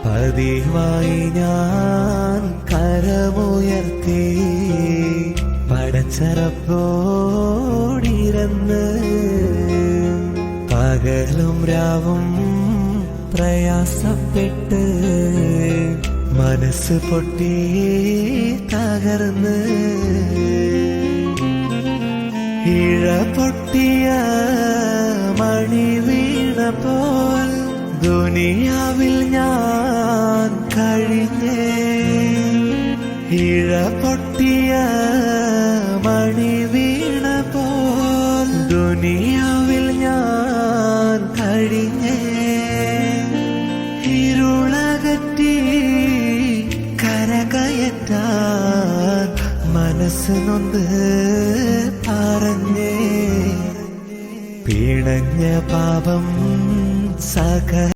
പതിവായി ഞാൻ കരമുയർത്തി പടച്ചറപ്പോടിരുന്ന് പകലും രാവും പ്രയാസപ്പെട്ട് മനസ്സ് പൊട്ടി തകർന്ന് ഇഴ പൊട്ടിയ മണി വീണ പോൽ ദുനിയാവിൽ ഞാൻ കഴിഞ്ഞേ. ഇഴ പൊട്ടിയ മണി വീണ പോൽ ദുനിയാവിൽ ഞാൻ കഴിഞ്ഞേ. ഇരുളകറ്റി കരകയറ്റാൻ മനസ്സ് നൊന്ത് പറഞ്ഞേ. പിണഞ്ഞ പാപം സക